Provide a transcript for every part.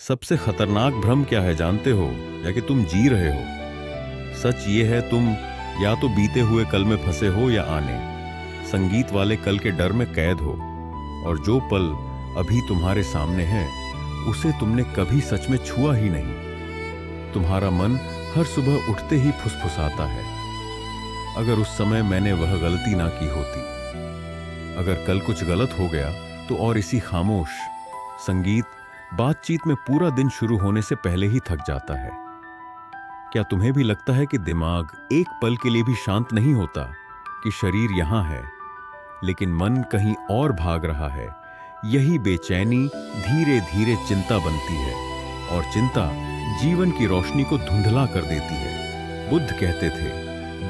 सबसे खतरनाक भ्रम क्या है जानते हो, या कि तुम जी रहे हो? सच ये है, तुम या तो बीते हुए कल में फंसे हो या आने संगीत वाले कल के डर में कैद हो, और जो पल अभी तुम्हारे सामने है उसे तुमने कभी सच में छुआ ही नहीं। तुम्हारा मन हर सुबह उठते ही फुसफुसाता है, अगर उस समय मैंने वह गलती ना की होती, अगर कल कुछ गलत हो गया तो। और इसी खामोश संगीत बातचीत में पूरा दिन शुरू होने से पहले ही थक जाता है। क्या तुम्हें भी लगता है कि दिमाग एक पल के लिए भी शांत नहीं होता, कि शरीर यहां है लेकिन मन कहीं और भाग रहा है? यही बेचैनी धीरे धीरे चिंता बनती है, और चिंता जीवन की रोशनी को धुंधला कर देती है। बुद्ध कहते थे,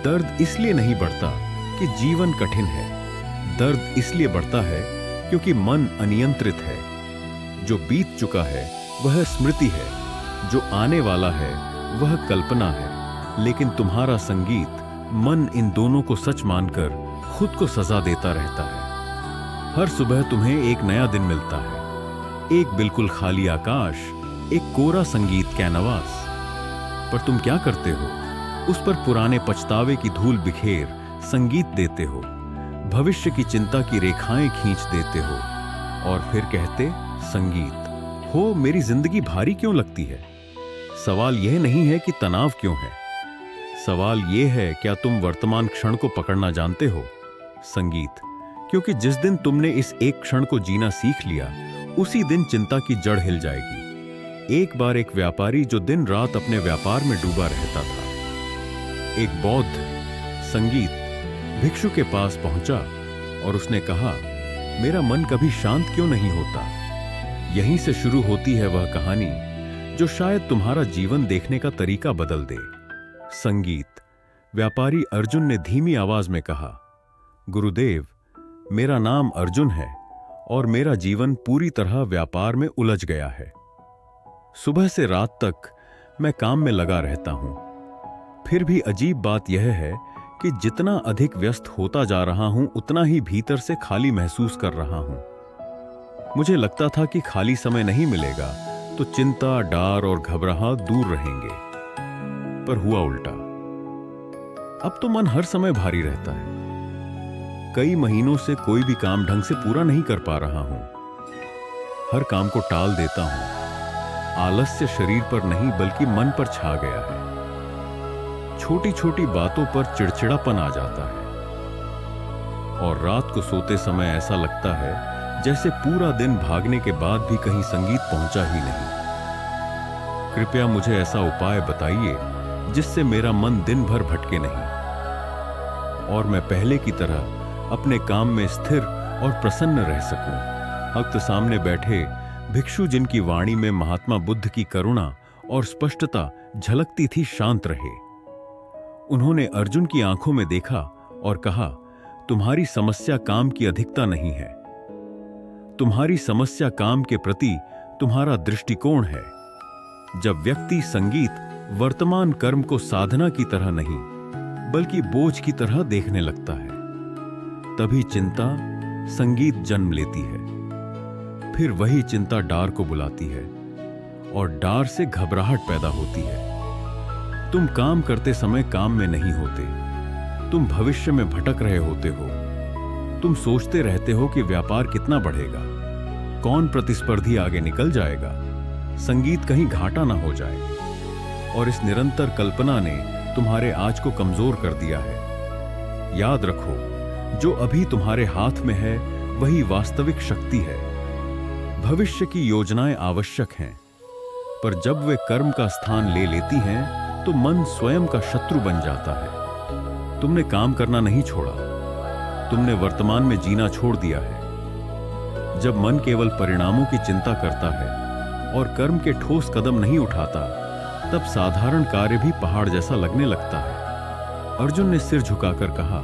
दर्द इसलिए नहीं बढ़ता कि जीवन कठिन है, दर्द इसलिए बढ़ता है क्योंकि मन अनियंत्रित है। जो बीत चुका है वह स्मृति है, जो आने वाला है वह कल्पना है। लेकिन तुम्हारा संगीत मन इन दोनों को सच मानकर खुद को सजा देता रहता है। हर सुबह तुम्हें एक नया दिन मिलता है, एक बिल्कुल खाली आकाश, एक कोरा संगीत कैनवास। पर तुम क्या करते हो? उस पर पुराने पछतावे की धूल बिखेर संगीत देते हो, भविष्य की चिंता की रेखाएं खींच देते हो, और फिर कहते, संगीत हो मेरी जिंदगी भारी क्यों लगती है? सवाल यह नहीं है कि तनाव क्यों है, सवाल यह है क्या तुम वर्तमान क्षण को पकड़ना जानते हो? संगीत, क्योंकि जिस दिन तुमने इस एक क्षण को जीना सीख लिया, उसी दिन चिंता की जड़ हिल जाएगी। एक बार एक व्यापारी जो दिन रात अपने व्यापार में डूबा रहता था, एक बौद्ध संगीत भिक्षु के पास पहुंचा और उसने कहा, मेरा मन कभी शांत क्यों नहीं होता? यहीं से शुरू होती है वह कहानी जो शायद तुम्हारा जीवन देखने का तरीका बदल दे। संगीत, व्यापारी अर्जुन ने धीमी आवाज में कहा, गुरुदेव, मेरा नाम अर्जुन है और मेरा जीवन पूरी तरह व्यापार में उलझ गया है। सुबह से रात तक मैं काम में लगा रहता हूं। फिर भी अजीब बात यह है कि जितना अधिक व्यस्त होता जा रहा हूं, उतना ही भीतर से खाली महसूस कर रहा हूं। मुझे लगता था कि खाली समय नहीं मिलेगा तो चिंता, डर और घबराहट दूर रहेंगे, पर हुआ उल्टा। अब तो मन हर समय भारी रहता है। कई महीनों से कोई भी काम ढंग से पूरा नहीं कर पा रहा हूं। हर काम को टाल देता हूं। आलस्य शरीर पर नहीं बल्कि मन पर छा गया है। छोटी छोटी बातों पर चिड़चिड़ापन आ जाता है, और रात को सोते समय ऐसा लगता है जैसे पूरा दिन भागने के बाद भी कहीं संगीत पहुंचा ही नहीं। कृपया मुझे ऐसा उपाय बताइए जिससे मेरा मन दिन भर भटके नहीं, और मैं पहले की तरह अपने काम में स्थिर और प्रसन्न रह सकूं। भक्त सामने बैठे भिक्षु, जिनकी वाणी में महात्मा बुद्ध की करुणा और स्पष्टता झलकती थी, शांत रहे। उन्होंने अर्जुन की आंखों में देखा और कहा, तुम्हारी समस्या काम की अधिकता नहीं है, तुम्हारी समस्या काम के प्रति तुम्हारा दृष्टिकोण है। जब व्यक्ति संगीत वर्तमान कर्म को साधना की तरह नहीं बल्कि बोझ की तरह देखने लगता है, तभी चिंता संगीत जन्म लेती है। फिर वही चिंता डार को बुलाती है, और डार से घबराहट पैदा होती है। तुम काम करते समय काम में नहीं होते, तुम भविष्य में भटक रहे होते हो। तुम सोचते रहते हो कि व्यापार कितना बढ़ेगा, कौन प्रतिस्पर्धी आगे निकल जाएगा, संगीत कहीं घाटा ना हो जाए। और इस निरंतर कल्पना ने तुम्हारे आज को कमजोर कर दिया है। याद रखो, जो अभी तुम्हारे हाथ में है वही वास्तविक शक्ति है। भविष्य की योजनाएं आवश्यक हैं, पर जब वे कर्म का स्थान ले लेती हैं तो मन स्वयं का शत्रु बन जाता है। तुमने काम करना नहीं छोड़ा, तुमने वर्तमान में जीना छोड़ दिया है। जब मन केवल परिणामों की चिंता करता है और कर्म के ठोस कदम नहीं उठाता, तब साधारण कार्य भी पहाड़ जैसा लगने लगता है। अर्जुन ने सिर झुकाकर कहा,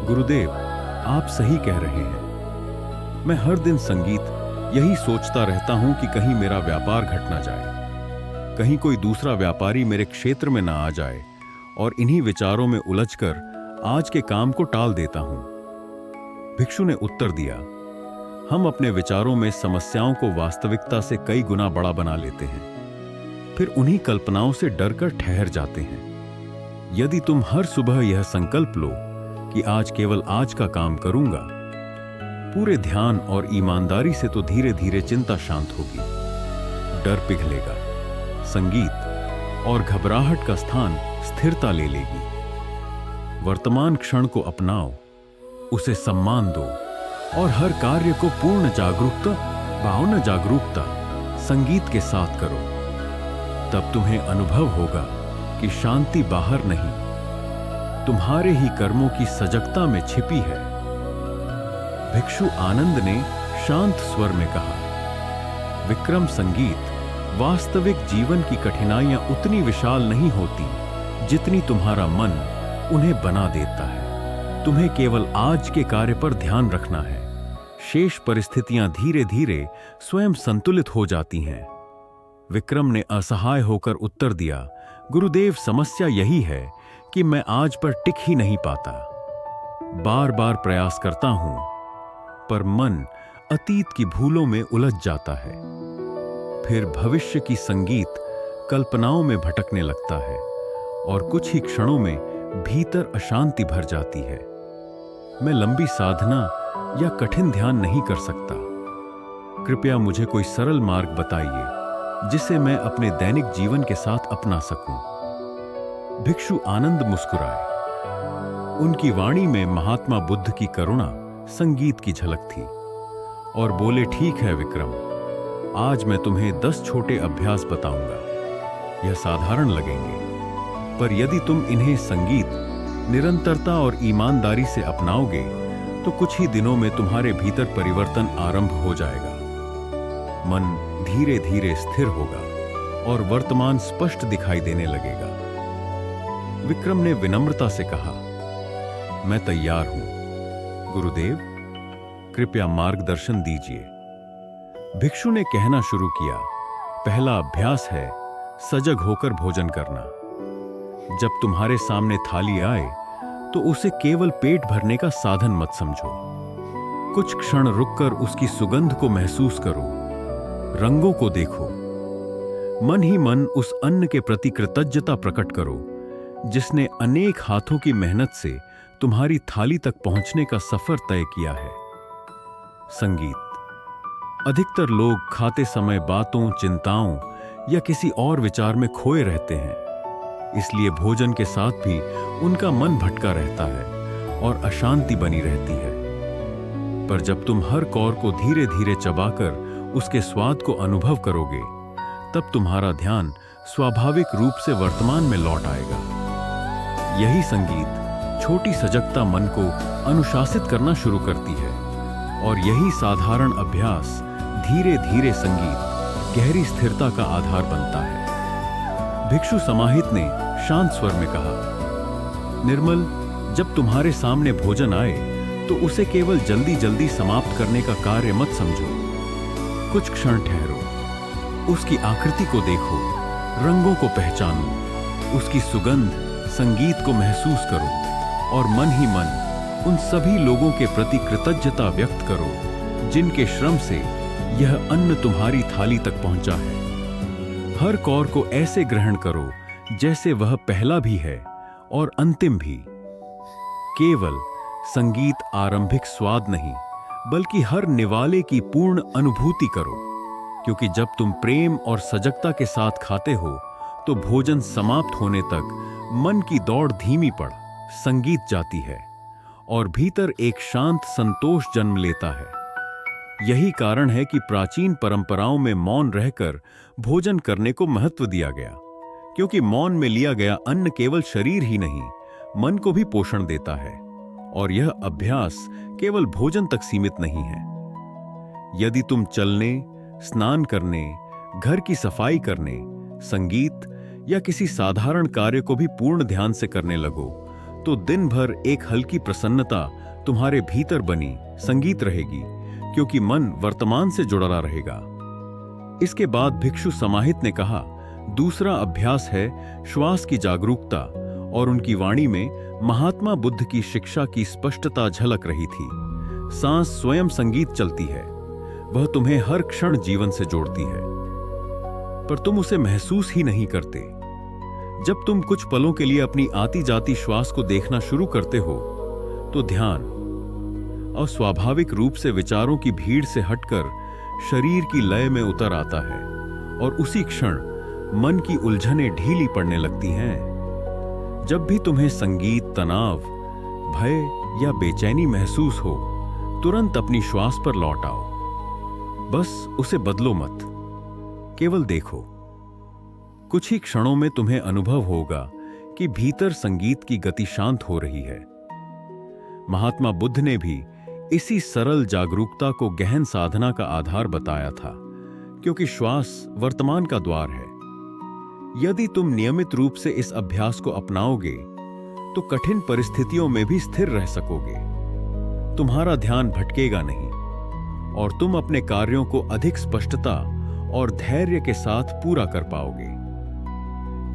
गुरुदेव, आप सही कह रहे हैं। मैं हर दिन संगीत यही सोचता रहता हूं कि कहीं मेरा व्यापार घट ना जाए, कहीं कोई दूसरा व्यापारी मेरे क्षेत्र में ना आ जाए, और इन्हीं विचारों में उलझकर आज के काम को टाल देता हूं। भिक्षु ने उत्तर दिया, हम अपने विचारों में समस्याओं को वास्तविकता से कई गुना बड़ा बना लेते हैं, फिर उन्हीं कल्पनाओं से डरकर ठहर जाते हैं। यदि तुम हर सुबह यह संकल्प लो कि आज केवल आज का काम करूंगा, पूरे ध्यान और ईमानदारी से, तो धीरे धीरे चिंता शांत होगी, डर पिघलेगा, संगीत और घबराहट का स्थान स्थिरता ले लेगी। वर्तमान क्षण को अपनाओ, उसे सम्मान दो और हर कार्य को पूर्ण जागरूकता, भावना जागरूकता, संगीत के साथ करो। तब तुम्हें अनुभव होगा कि शांति बाहर नहीं, तुम्हारे ही कर्मों की सजगता में छिपी है। भिक्षु आनंद ने शांत स्वर में कहा, विक्रम, संगीत वास्तविक जीवन की कठिनाइयां उतनी विशाल नहीं होती जितनी तुम्हारा मन उन्हें बना देता है। तुम्हें केवल आज के कार्य पर ध्यान रखना है, शेष परिस्थितियां धीरे धीरे स्वयं संतुलित हो जाती हैं। विक्रम ने असहाय होकर उत्तर दिया, गुरुदेव, समस्या यही है कि मैं आज पर टिक ही नहीं पाता। बार बार प्रयास करता हूं, पर मन अतीत की भूलों में उलझ जाता है, फिर भविष्य की संगीत कल्पनाओं में भटकने लगता है और कुछ ही क्षणों में भीतर अशांति भर जाती है। मैं लंबी साधना या कठिन ध्यान नहीं कर सकता। कृपया मुझे कोई सरल मार्ग बताइए जिसे मैं अपने दैनिक जीवन के साथ अपना सकूं। भिक्षु आनंद मुस्कुराए। उनकी वाणी में महात्मा बुद्ध की करुणा, संगीत की झलक थी और बोले, ठीक है विक्रम, आज मैं तुम्हें 10 छोटे अभ्यास बताऊंगा। यह साधारण लगेंगे, पर यदि तुम इन्हें संगीत, निरंतरता और ईमानदारी से अपनाओगे तो कुछ ही दिनों में तुम्हारे भीतर परिवर्तन आरंभ हो जाएगा। मन धीरे धीरे स्थिर होगा और वर्तमान स्पष्ट दिखाई देने लगेगा। विक्रम ने विनम्रता से कहा, मैं तैयार हूं गुरुदेव, कृपया मार्गदर्शन दीजिए। भिक्षु ने कहना शुरू किया, पहला अभ्यास है सजग होकर भोजन करना। जब तुम्हारे सामने थाली आए तो उसे केवल पेट भरने का साधन मत समझो। कुछ क्षण रुककर उसकी सुगंध को महसूस करो, रंगों को देखो। मन ही मन उस अन्न के प्रति कृतज्ञता प्रकट करो जिसने अनेक हाथों की मेहनत से तुम्हारी थाली तक पहुंचने का सफर तय किया है। संगीत। अधिकतर लोग खाते समय बातों, चिंताओं या किसी और विचार में खोए रहते हैं, इसलिए भोजन के साथ भी उनका मन भटका रहता है और अशांति बनी रहती है। पर जब तुम हर कौर को धीरे धीरे चबाकर उसके स्वाद को अनुभव करोगे, तब तुम्हारा ध्यान स्वाभाविक रूप से वर्तमान में लौट आएगा। यही संगीत, छोटी सजगता मन को अनुशासित करना शुरू करती है और यही साधारण अभ्यास धीरे धीरे संगीत, गहरी स्थिरता का आधार बनता है। भिक्षु समाहित ने शांत स्वर में कहा, निर्मल, जब तुम्हारे सामने भोजन आए तो उसे केवल जल्दी जल्दी समाप्त करने का कार्य मत समझो। कुछ क्षण ठहरो, उसकी आकृति को देखो, रंगों को पहचानो, उसकी सुगंध, संगीत को महसूस करो और मन ही मन उन सभी लोगों के प्रति कृतज्ञता व्यक्त करो जिनके श्रम से यह अन्न तुम्हारी थाली तक पहुंचा है। हर कौर को ऐसे ग्रहण करो जैसे वह पहला भी है और अंतिम भी। केवल संगीत आरंभिक स्वाद नहीं, बल्कि हर निवाले की पूर्ण अनुभूति करो, क्योंकि जब तुम प्रेम और सजगता के साथ खाते हो तो भोजन समाप्त होने तक मन की दौड़ धीमी पड़ संगीत जाती है और भीतर एक शांत संतोष जन्म लेता है। यही कारण है कि प्राचीन परंपराओं में मौन रहकर भोजन करने को महत्व दिया गया, क्योंकि मौन में लिया गया अन्न केवल शरीर ही नहीं, मन को भी पोषण देता है और यह अभ्यास केवल भोजन तक सीमित नहीं है। यदि तुम चलने, स्नान करने, घर की सफाई करने, संगीत या किसी साधारण कार्य को भी पूर्ण ध्यान से करने लगो, तो दिन भर एक हल्की प्रसन्नता तुम्हारे भीतर बनी संगीत रहेगी, क्योंकि मन वर्तमान से जुड़ा रहेगा। इसके बाद भिक्षु समाहित ने कहा, दूसरा अभ्यास है श्वास की जागरूकता, और उनकी वाणी में महात्मा बुद्ध की शिक्षा की स्पष्टता झलक रही थी। सांस स्वयं संगीत चलती है वह तुम्हें हर क्षण जीवन से जोड़ती है, पर तुम उसे महसूस ही नहीं करते। जब तुम कुछ पलों के लिए अपनी आती जाती श्वास को देखना शुरू करते हो तो ध्यान अस्वाभाविक रूप से विचारों की भीड़ से हटकर शरीर की लय में उतर आता है और उसी क्षण मन की उलझनें ढीली पड़ने लगती हैं। जब भी तुम्हें संगीत, तनाव, भय या बेचैनी महसूस हो, तुरंत अपनी श्वास पर लौट आओ। बस उसे बदलो मत, केवल देखो। कुछ ही क्षणों में तुम्हें अनुभव होगा कि भीतर संगीत की गति शांत हो रही है। महात्मा बुद्ध ने भी इसी सरल जागरूकता को गहन साधना का आधार बताया था, क्योंकि श्वास वर्तमान का द्वार है। यदि तुम नियमित रूप से इस अभ्यास को अपनाओगे तो कठिन परिस्थितियों में भी स्थिर रह सकोगे। तुम्हारा ध्यान भटकेगा नहीं और तुम अपने कार्यों को अधिक स्पष्टता और धैर्य के साथ पूरा कर पाओगे।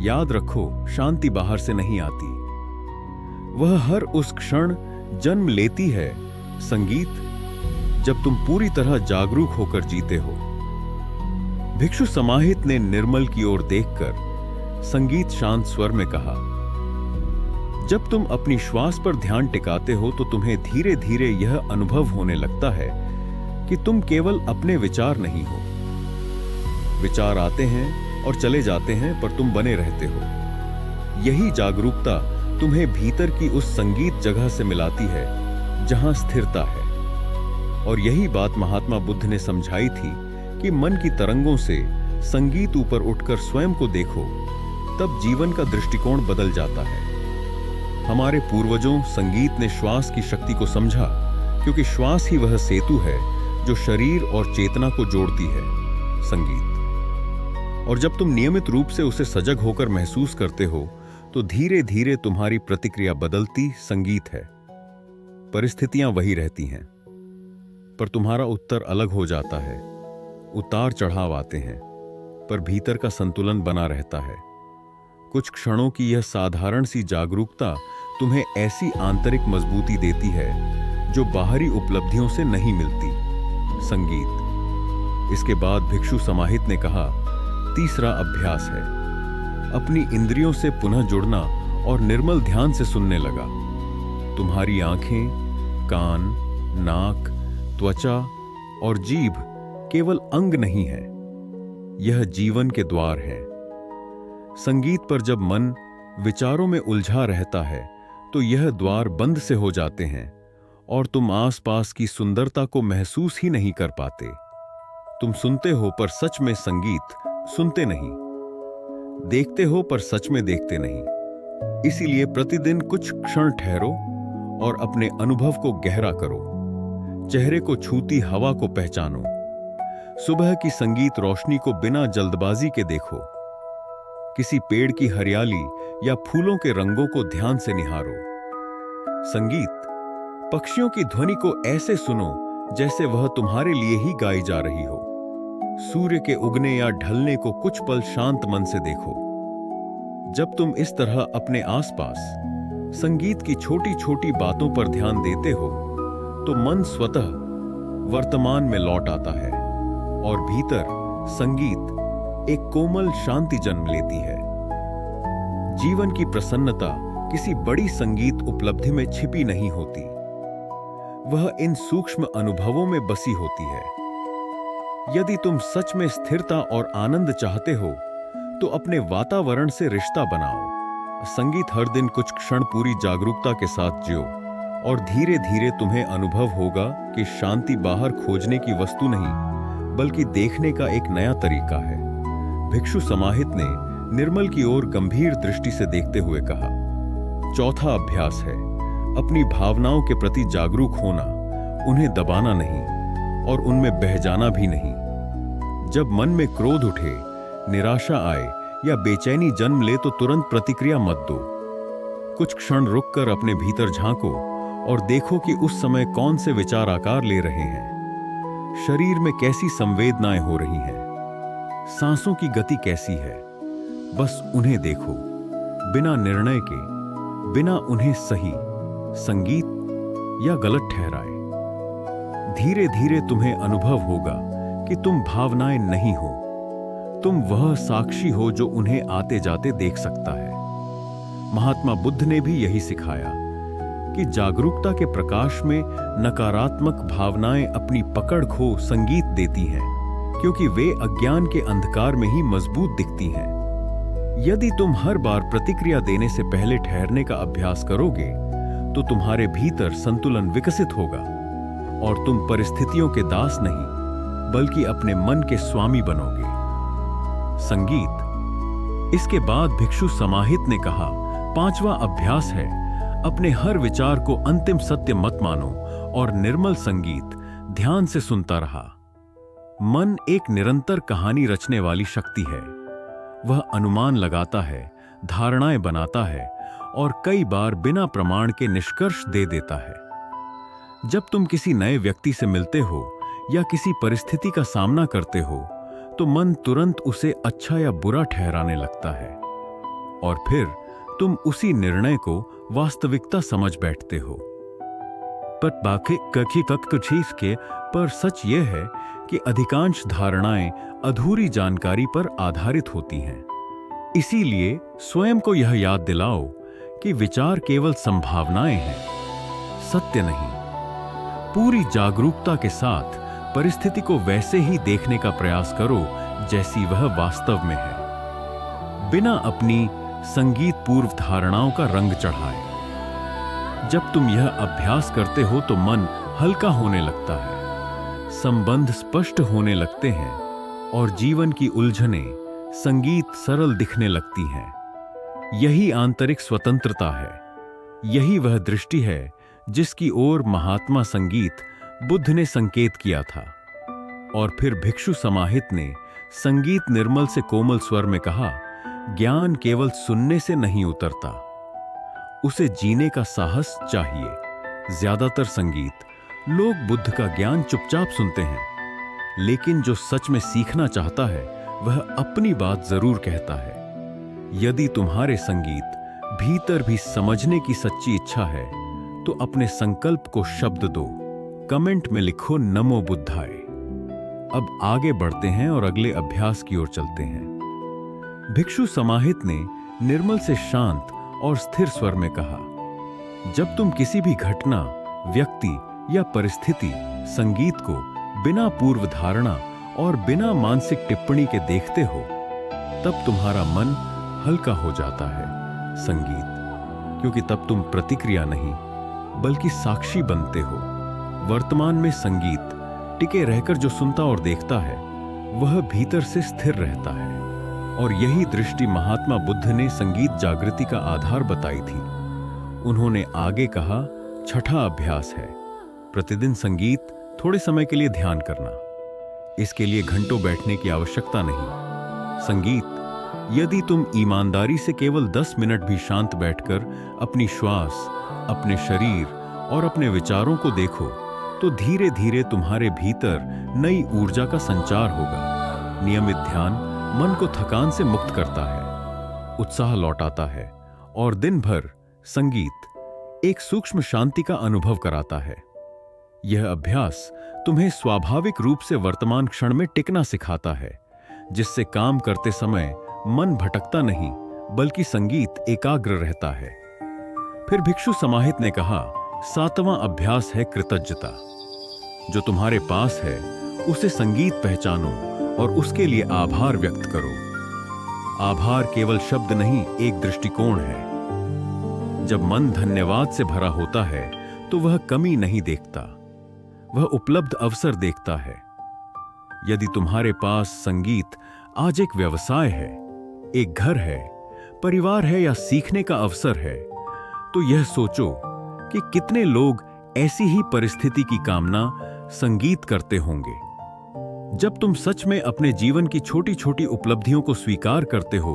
याद रखो, शांति बाहर से नहीं आती, वह हर उस क्षण जन्म लेती है संगीत जब तुम पूरी तरह जागरूक होकर जीते हो। भिक्षु समाहित ने निर्मल की ओर देखकर संगीत शांत स्वर में कहा, जब तुम अपनी श्वास पर ध्यान टिकाते हो तो तुम्हें धीरे धीरे यह अनुभव होने लगता है कि तुम केवल अपने विचार नहीं हो। विचार आते हैं और चले जाते हैं, पर तुम बने रहते हो। यही जागरूकता तुम्हें भीतर की उस संगीत जगह से मिलाती है जहां स्थिरता है। और यही बात महात्मा बुद्ध ने समझाई थी कि मन की तरंगों से संगीत ऊपर उठकर स्वयं को देखो, तब जीवन का दृष्टिकोण बदल जाता है। हमारे पूर्वजों संगीत ने श्वास की शक्ति को समझा, क्योंकि श्वास ही वह सेतु है जो शरीर और चेतना को जोड़ती है, संगीत। और जब तुम नियमित रूप से उसे सजग होकर महसूस करते हो तो धीरे धीरे तुम्हारी प्रतिक्रिया बदलती संगीत है। परिस्थितियां वही रहती हैं, पर तुम्हारा उत्तर अलग हो जाता है। उतार चढ़ाव आते हैं, पर भीतर का संतुलन बना रहता है। कुछ क्षणों की यह साधारण सी जागरूकता तुम्हें ऐसी आंतरिक मजबूती देती है जो बाहरी उपलब्धियों से नहीं मिलती। संगीत। इसके बाद भिक्षु समाहित ने कहा, तीसरा अभ्यास है अपनी इंद्रियों से पुनः जुड़ना और निर्मल ध्यान से सुनने लगा। तुम्हारी आंखें, कान, नाक, त्वचा और जीभ केवल अंग नहीं है, यह जीवन के द्वार हैं। संगीत पर जब मन विचारों में उलझा रहता है तो यह द्वार बंद से हो जाते हैं और तुम आसपास की सुंदरता को महसूस ही नहीं कर पाते। तुम सुनते हो पर सच में संगीत सुनते नहीं, देखते हो पर सच में देखते नहीं। इसीलिए प्रतिदिन कुछ क्षण ठहरो और अपने अनुभव को गहरा करो। चेहरे को छूती हवा को पहचानो, सुबह की संगीत रोशनी को बिना जल्दबाजी के देखो, किसी पेड़ की हरियाली या फूलों के रंगों को ध्यान से निहारो। संगीत पक्षियों की ध्वनि को ऐसे सुनो जैसे वह तुम्हारे लिए ही गाई जा रही हो। सूर्य के उगने या ढलने को कुछ पल शांत मन से देखो। जब तुम इस तरह अपने आसपास संगीत की छोटी छोटी बातों पर ध्यान देते हो तो मन स्वतः वर्तमान में लौट आता है और भीतर संगीत एक कोमल शांति जन्म लेती है। जीवन की प्रसन्नता किसी बड़ी संगीत उपलब्धि में छिपी नहीं होती, वह इन सूक्ष्म अनुभवों में बसी होती है। यदि तुम सच में स्थिरता और आनंद चाहते हो तो अपने वातावरण से रिश्ता बनाओ। संगीत हर दिन कुछ क्षण पूरी जागरूकता के साथ जियो और धीरे धीरे तुम्हें अनुभव होगा कि शांति बाहर खोजने की वस्तु नहीं बल्कि देखने का एक नया तरीका है। भिक्षु समाहित ने निर्मल की ओर गंभीर दृष्टि से देखते हुए कहा, चौथा अभ्यास है अपनी भावनाओं के प्रति जागरूक होना, उन्हें दबाना नहीं और उनमें बह जाना भी नहीं। जब मन में क्रोध उठे, निराशा आए या बेचैनी जन्म ले तो तुरंत प्रतिक्रिया मत दो। कुछ क्षण रुककर अपने भीतर झांको और देखो कि उस समय कौन से विचार आकार ले रहे हैं। शरीर में कैसी संवेदनाएं हो रही हैं, सांसों की गति कैसी है। बस उन्हें देखो, बिना निर्णय के, बिना उन्हें सही, संगीत या गलत ठहराए। धीरे धीरे तुम्हें अनुभव होगा कि तुम भावनाएं नहीं हो, तुम वह साक्षी हो जो उन्हें आते जाते देख सकता है। महात्मा बुद्ध ने भी यही सिखाया कि जागरूकता के प्रकाश में नकारात्मक भावनाएं अपनी पकड़ खो संगीत देती हैं, क्योंकि वे अज्ञान के अंधकार में ही मजबूत दिखती हैं। यदि तुम हर बार प्रतिक्रिया देने से पहले ठहरने का अभ्यास करोगे तो तुम्हारे भीतर संतुलन विकसित होगा और तुम परिस्थितियों के दास नहीं बल्कि अपने मन के स्वामी बनोगे। संगीत। इसके बाद भिक्षु समाहित ने कहा, 5वां अभ्यास है, अपने हर विचार को अंतिम सत्य मत मानो और निर्मल संगीत ध्यान से सुनता रहा। मन एक निरंतर कहानी रचने वाली शक्ति है। वह अनुमान लगाता है, धारणाएं बनाता है और कई बार बिना प्रमाण के निष्कर्ष दे देता है। जब तुम किसी नए व्यक्ति से मिलते हो या किसी परिस्थिति का सामना करते हो तो मन तुरंत उसे अच्छा या बुरा ठहराने लगता है और फिर तुम उसी निर्णय को वास्तविकता समझ बैठते हो। पर बाकी कखी तक चीज के पर सच यह है कि अधिकांश धारणाएं अधूरी जानकारी पर आधारित होती हैं। इसीलिए स्वयं को यह याद दिलाओ कि विचार केवल संभावनाएं हैं, सत्य नहीं। पूरी जागरूकता के साथ परिस्थिति को वैसे ही देखने का प्रयास करो जैसी वह वास्तव में है, बिना अपनी संगीत पूर्व धारणाओं का रंग चढ़ाए। जब तुम यह अभ्यास करते हो तो मन हल्का होने लगता है, संबंध स्पष्ट होने लगते हैं और जीवन की उलझनें संगीत सरल दिखने लगती हैं। यही आंतरिक स्वतंत्रता है, यही वह दृष्टि है जिसकी ओर महात्मा संगीत बुद्ध ने संकेत किया था। और फिर भिक्षु समाहित ने संगीत निर्मल से कोमल स्वर में कहा, ज्ञान केवल सुनने से नहीं उतरता, उसे जीने का साहस चाहिए। ज्यादातर संगीत लोग बुद्ध का ज्ञान चुपचाप सुनते हैं, लेकिन जो सच में सीखना चाहता है वह अपनी बात जरूर कहता है। यदि तुम्हारे संगीत भीतर भी समझने की सच्ची इच्छा है तो अपने संकल्प को शब्द दो। कमेंट में लिखो नमो बुद्धाय। अब आगे बढ़ते हैं और अगले अभ्यास की ओर चलते हैं। भिक्षु समाहित ने निर्मल से शांत और स्थिर स्वर में कहा, जब तुम किसी भी घटना, व्यक्ति या परिस्थिति, संगीत को बिना पूर्व धारणा और बिना मानसिक टिप्पणी के देखते हो तब तुम्हारा मन हल्का हो जाता है। संगीत, क्योंकि तब तुम प्रतिक्रिया नहीं बल्कि साक्षी बनते हो। वर्तमान में संगीत टिके रहकर जो सुनता और देखता है वह भीतर से स्थिर रहता है। और यही दृष्टि महात्मा बुद्ध ने संगीत जागृति का आधार बताई थी। उन्होंने आगे कहा, 6वां अभ्यास है, प्रतिदिन संगीत थोड़े समय के लिए ध्यान करना। इसके लिए घंटों बैठने की आवश्यकता नहीं। संगीत, यदि तुम ईमानदारी से केवल 10 मिनट भी शांत बैठकर अपनी श्वास, अपने शरीर और अपने विचारों को देखो तो धीरे धीरे तुम्हारे भीतर नई ऊर्जा का संचार होगा। नियमित ध्यान मन को थकान से मुक्त करता है, उत्साह लौटाता है और दिन भर संगीत एक सूक्ष्म शांति का अनुभव कराता है। यह अभ्यास तुम्हें स्वाभाविक रूप से वर्तमान क्षण में टिकना सिखाता है, जिससे काम करते समय मन भटकता नहीं बल्कि संगीत एकाग्र रहता है। फिर भिक्षु समाहित ने कहा, 7वां अभ्यास है कृतज्ञता। जो तुम्हारे पास है उसे संगीत पहचानो और उसके लिए आभार व्यक्त करो। आभार केवल शब्द नहीं, एक दृष्टिकोण है। जब मन धन्यवाद से भरा होता है तो वह कमी नहीं देखता, वह उपलब्ध अवसर देखता है। यदि तुम्हारे पास संगीत आज एक व्यवसाय है, एक घर है, परिवार है या सीखने का अवसर है, तो यह सोचो कि कितने लोग ऐसी ही परिस्थिति की कामना संगीत करते होंगे। जब तुम सच में अपने जीवन की छोटी छोटी उपलब्धियों को स्वीकार करते हो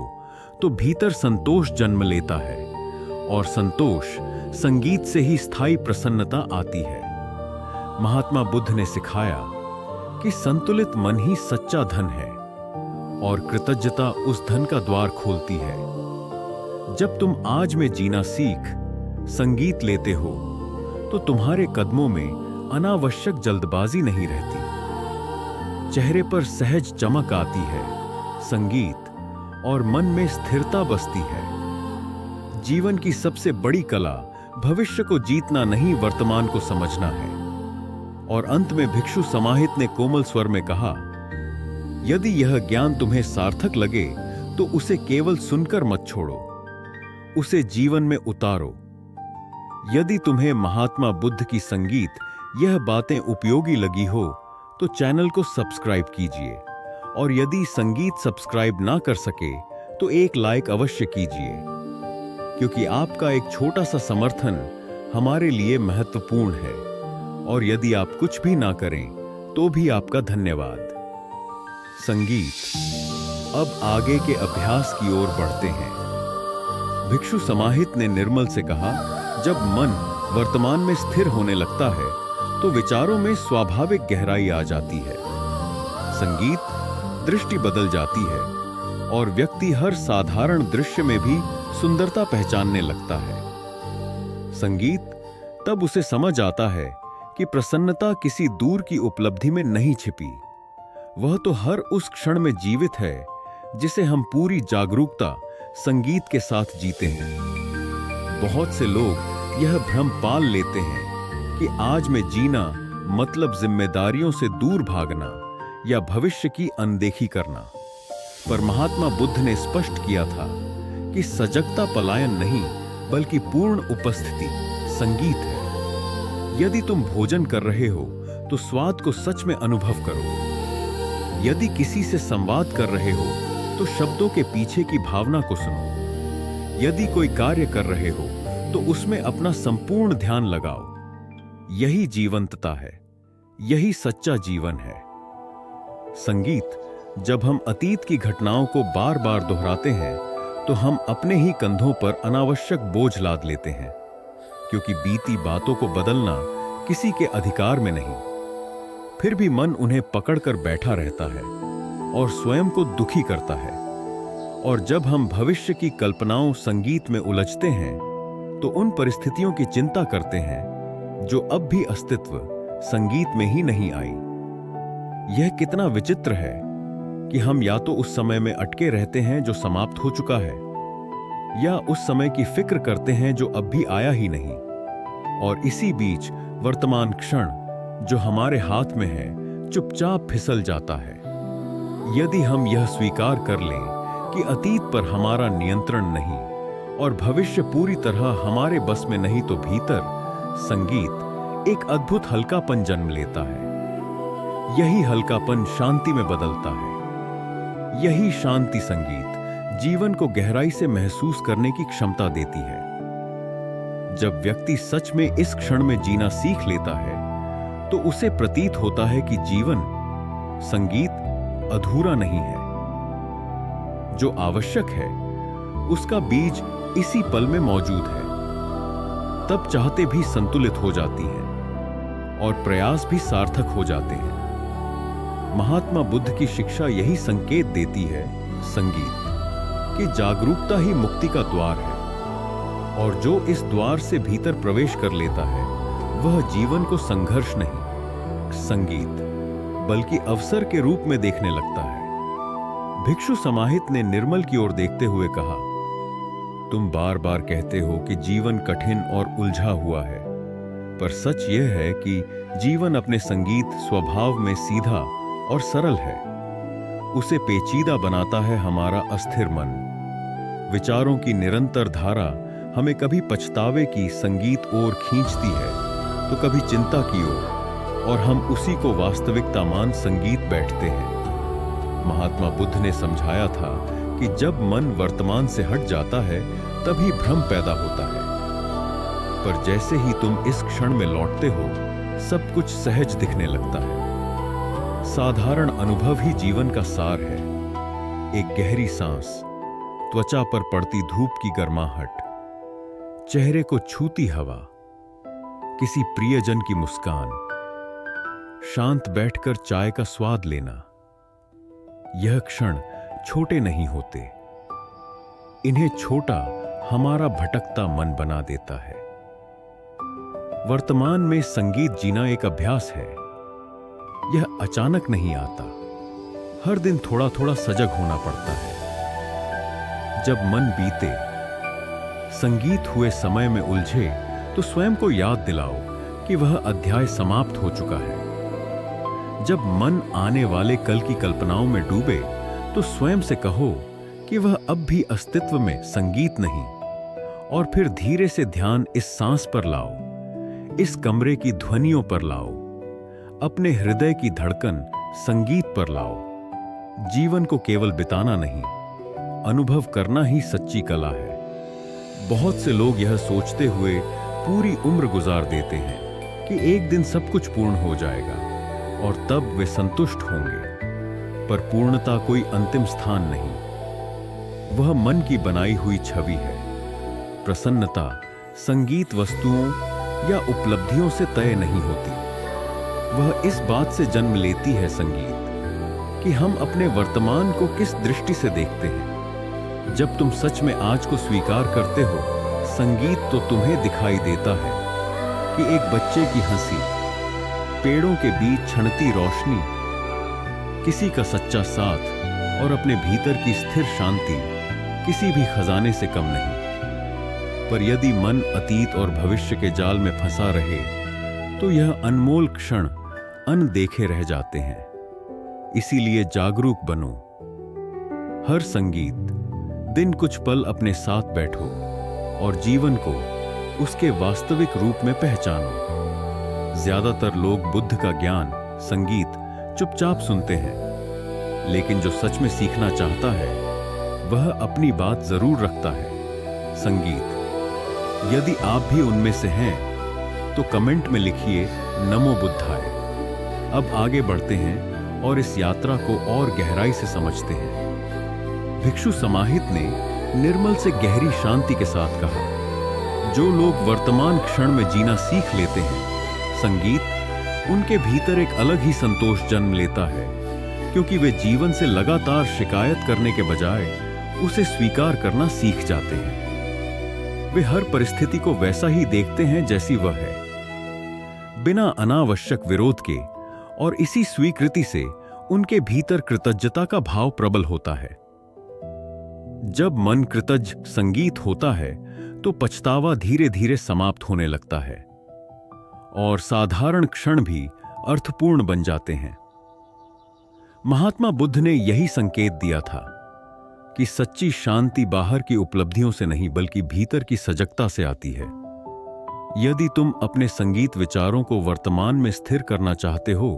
तो भीतर संतोष जन्म लेता है और संतोष संगीत से ही स्थायी प्रसन्नता आती है। महात्मा बुद्ध ने सिखाया कि संतुलित मन ही सच्चा धन है और कृतज्ञता उस धन का द्वार खोलती है। जब तुम आज में जीना सीख संगीत लेते हो तो तुम्हारे कदमों में अनावश्यक जल्दबाजी नहीं रहती। चेहरे पर सहज चमक आती है, संगीत, और मन में स्थिरता बसती है। जीवन की सबसे बड़ी कला भविष्य को जीतना नहीं, वर्तमान को समझना है। और अंत में भिक्षु समाहित ने कोमल स्वर में कहा, यदि यह ज्ञान तुम्हें सार्थक लगे तो उसे केवल सुनकर मत छोड़ो, उसे जीवन में उतारो। यदि तुम्हें महात्मा बुद्ध की संगीत यह बातें उपयोगी लगी हो तो चैनल को सब्सक्राइब कीजिए, और यदि संगीत सब्सक्राइब ना कर सके तो एक लाइक अवश्य कीजिए, क्योंकि आपका एक छोटा सा समर्थन हमारे लिए महत्वपूर्ण है। और यदि आप कुछ भी ना करें तो भी आपका धन्यवाद। संगीत। अब आगे के अभ्यास की ओर बढ़ते हैं। भिक्षु समाहित ने निर्मल से कहा, जब मन वर्तमान में स्थिर होने लगता है तो विचारों में स्वाभाविक गहराई आ जाती है। संगीत दृष्टि बदल जाती है और व्यक्ति हर साधारण दृश्य में भी सुंदरता पहचानने लगता है। संगीत तब उसे समझ आता है कि प्रसन्नता किसी दूर की उपलब्धि में नहीं छिपी, वह तो हर उस क्षण में जीवित है जिसे हम पूरी जागरूकता संगीत के साथ जीते हैं। बहुत से लोग यह भ्रम पाल लेते हैं कि आज में जीना मतलब जिम्मेदारियों से दूर भागना या भविष्य की अनदेखी करना। पर महात्मा बुद्ध ने स्पष्ट किया था कि सजगता पलायन नहीं बल्कि पूर्ण उपस्थिति संगीत है। यदि तुम भोजन कर रहे हो तो स्वाद को सच में अनुभव करो। यदि किसी से संवाद कर रहे हो तो शब्दों के पीछे की भावना को सुनो। यदि कोई कार्य कर रहे हो तो उसमें अपना संपूर्ण ध्यान लगाओ। यही जीवंतता है, यही सच्चा जीवन है। संगीत। जब हम अतीत की घटनाओं को बार बार दोहराते हैं तो हम अपने ही कंधों पर अनावश्यक बोझ लाद लेते हैं, क्योंकि बीती बातों को बदलना किसी के अधिकार में नहीं। फिर भी मन उन्हें पकड़कर बैठा रहता है और स्वयं को दुखी करता है। और जब हम भविष्य की कल्पनाओं संगीत में उलझते हैं तो उन परिस्थितियों की चिंता करते हैं जो अब भी अस्तित्व संगीत में ही नहीं आई। यह कितना विचित्र है कि हम या तो उस समय में अटके रहते हैं जो समाप्त हो चुका है, या उस समय की फिक्र करते हैं जो अब भी आया ही नहीं। और इसी बीच वर्तमान क्षण जो हमारे हाथ में है चुपचाप फिसल जाता है। यदि हम यह स्वीकार कर लें कि अतीत पर हमारा नियंत्रण नहीं और भविष्य पूरी तरह हमारे बस में नहीं, तो भीतर संगीत एक अद्भुत हल्कापन जन्म लेता है। यही हल्कापन शांति में बदलता है। यही शांति संगीत जीवन को गहराई से महसूस करने की क्षमता देती है। जब व्यक्ति सच में इस क्षण में जीना सीख लेता है तो उसे प्रतीत होता है कि जीवन संगीत अधूरा नहीं है। जो आवश्यक है उसका बीज इसी पल में मौजूद है। तब चाहते भी संतुलित हो जाती हैं और प्रयास भी सार्थक हो जाते हैं। महात्मा बुद्ध की शिक्षा यही संकेत देती है, संगीत, कि जागरूकता ही मुक्ति का द्वार है, और जो इस द्वार से भीतर प्रवेश कर लेता है वह जीवन को संघर्ष नहीं, संगीत, बल्कि अवसर के रूप में देखने लगता है। भिक्षु समाहित ने निर्मल की ओर देखते हुए कहा, तुम बार बार कहते हो कि जीवन कठिन और उलझा हुआ है, पर सच यह है कि जीवन अपने संगीत स्वभाव में सीधा और सरल है। उसे पेचीदा बनाता है हमारा अस्थिर मन। विचारों की निरंतर धारा हमें कभी पछतावे की संगीत ओर खींचती है तो कभी चिंता की ओर, और हम उसी को वास्तविकता मान संगीत बैठते हैं। महात्मा बुद्ध ने समझाया था कि जब मन वर्तमान से हट जाता है तभी भ्रम पैदा होता है, पर जैसे ही तुम इस क्षण में लौटते हो सब कुछ सहज दिखने लगता है। साधारण अनुभव ही जीवन का सार है। एक गहरी सांस, त्वचा पर पड़ती धूप की गर्माहट, चेहरे को छूती हवा, किसी प्रियजन की मुस्कान, शांत बैठकर चाय का स्वाद लेना। यह क्षण छोटे नहीं होते, इन्हें छोटा हमारा भटकता मन बना देता है। वर्तमान में संगीत जीना एक अभ्यास है। यह अचानक नहीं आता, हर दिन थोड़ा थोड़ा सजग होना पड़ता है। जब मन बीते, संगीत हुए समय में उलझे, तो स्वयं को याद दिलाओ कि वह अध्याय समाप्त हो चुका है। जब मन आने वाले कल की कल्पनाओं में डूबे, तो स्वयं से कहो कि वह अब भी अस्तित्व में संगीत नहीं। और फिर धीरे से ध्यान इस सांस पर लाओ, इस कमरे की ध्वनियों पर लाओ, अपने हृदय की धड़कन संगीत पर लाओ। जीवन को केवल बिताना नहीं, अनुभव करना ही सच्ची कला है। बहुत से लोग यह सोचते हुए पूरी उम्र गुजार देते हैं कि एक दिन सब कुछ पूर्ण हो जाएगा और तब वे संतुष्ट होंगे। पर पूर्णता कोई अंतिम स्थान नहीं, वह मन की बनाई हुई छवि है। प्रसन्नता संगीत वस्तुओं या उपलब्धियों से तय नहीं होती, वह इस बात से जन्म लेती है संगीत कि हम अपने वर्तमान को किस दृष्टि से देखते हैं। जब तुम सच में आज को स्वीकार करते हो, संगीत तो तुम्हें दिखाई देता है कि एक बच्चे की हंसी, पेड़ों के बीच छनती रोशनी, किसी का सच्चा साथ और अपने भीतर की स्थिर शांति किसी भी खजाने से कम नहीं। पर यदि मन अतीत और भविष्य के जाल में फंसा रहे, तो यह अनमोल क्षण अनदेखे रह जाते हैं। इसीलिए जागरूक बनो। हर संगीत दिन कुछ पल अपने साथ बैठो और जीवन को उसके वास्तविक रूप में पहचानो। ज्यादातर लोग बुद्ध का ज्ञान, संगीत चुपचाप सुनते हैं, लेकिन जो सच में सीखना चाहता है वह अपनी बात जरूर रखता है। संगीत, यदि आप भी उनमें से हैं तो कमेंट में लिखिए नमो बुद्धाय। अब आगे बढ़ते हैं और इस यात्रा को और गहराई से समझते हैं। भिक्षु समाहित ने निर्मल से गहरी शांति के साथ कहा, जो लोग वर्तमान क्षण में जीना सीख लेते हैं, संगीत उनके भीतर एक अलग ही संतोष जन्म लेता है, क्योंकि वे जीवन से लगातार शिकायत करने के बजाय उसे स्वीकार करना सीख जाते हैं। वे हर परिस्थिति को वैसा ही देखते हैं जैसी वह है, बिना अनावश्यक विरोध के, और इसी स्वीकृति से उनके भीतर कृतज्ञता का भाव प्रबल होता है। जब मन कृतज्ञ संगीत होता है, तो पछतावा धीरे धीरे समाप्त होने लगता है और साधारण क्षण भी अर्थपूर्ण बन जाते हैं। महात्मा बुद्ध ने यही संकेत दिया था कि सच्ची शांति बाहर की उपलब्धियों से नहीं, बल्कि भीतर की सजगता से आती है। यदि तुम अपने संगीत विचारों को वर्तमान में स्थिर करना चाहते हो,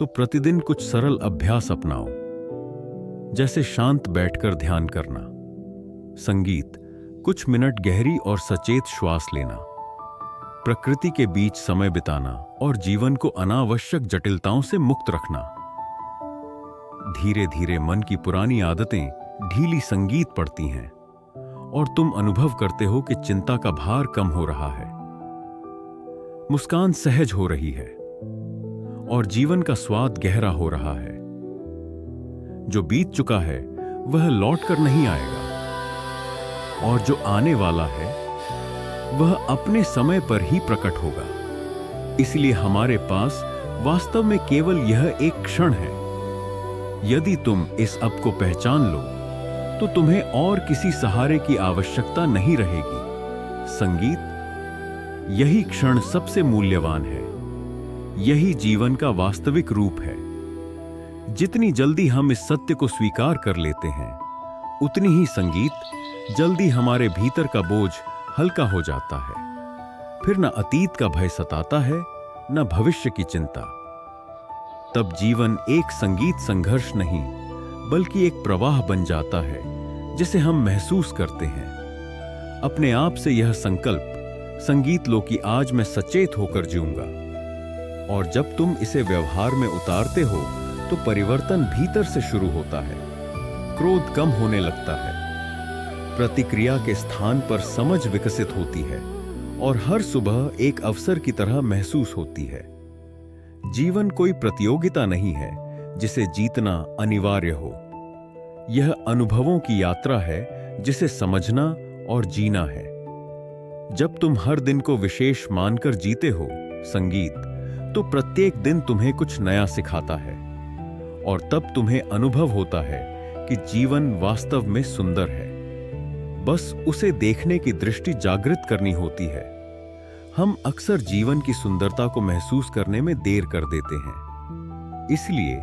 तो प्रतिदिन कुछ सरल अभ्यास अपनाओ, जैसे शांत बैठकर ध्यान करना, संगीत, कुछ मिनट गहरी और सचेत श्वास लेना, प्रकृति के बीच समय बिताना और जीवन को अनावश्यक जटिलताओं से मुक्त रखना। धीरे धीरे मन की पुरानी आदतें ढीली संगीत पड़ती हैं और तुम अनुभव करते हो कि चिंता का भार कम हो रहा है, मुस्कान सहज हो रही है और जीवन का स्वाद गहरा हो रहा है। जो बीत चुका है वह लौट कर नहीं आएगा और जो आने वाला है वह अपने समय पर ही प्रकट होगा। इसलिए हमारे पास वास्तव में केवल यह एक क्षण है। यदि तुम इस अब को पहचान लो, तो तुम्हें और किसी सहारे की आवश्यकता नहीं रहेगी। संगीत, यही क्षण सबसे मूल्यवान है, यही जीवन का वास्तविक रूप है। जितनी जल्दी हम इस सत्य को स्वीकार कर लेते हैं, उतनी ही संगीत जल्दी हमारे भीतर का बोझ हल्का हो जाता है। फिर न अतीत का भय सताता है, न भविष्य की चिंता। तब जीवन एक संगीत संघर्ष नहीं, बल्कि एक प्रवाह बन जाता है जिसे हम महसूस करते हैं। अपने आप से यह संकल्प संगीत लो कि आज मैं सचेत होकर जीऊंगा। और जब तुम इसे व्यवहार में उतारते हो, तो परिवर्तन भीतर से शुरू होता है। क्रोध कम होने लगता है, प्रतिक्रिया के स्थान पर समझ विकसित होती है और हर सुबह एक अवसर की तरह महसूस होती है। जीवन कोई प्रतियोगिता नहीं है जिसे जीतना अनिवार्य हो। यह अनुभवों की यात्रा है जिसे समझना और जीना है। जब तुम हर दिन को विशेष मानकर जीते हो संगीत, तो प्रत्येक दिन तुम्हें कुछ नया सिखाता है और तब तुम्हें अनुभव होता है कि जीवन वास्तव में सुंदर है। बस उसे देखने की दृष्टि जागृत करनी होती है। हम अक्सर जीवन की सुंदरता को महसूस करने में देर कर देते हैं। इसलिए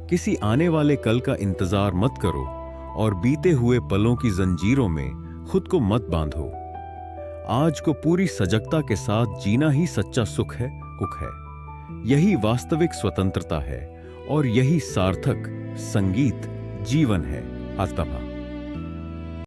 किसी आने वाले कल का इंतजार मत करो और बीते हुए पलों की जंजीरों में खुद को मत बांधो। आज को पूरी सजगता के साथ जीना ही सच्चा सुख है, सुख है। यही वास्तविक स्वतंत्रता है और यही सार्थक संगीत जीवन है। आत्मा।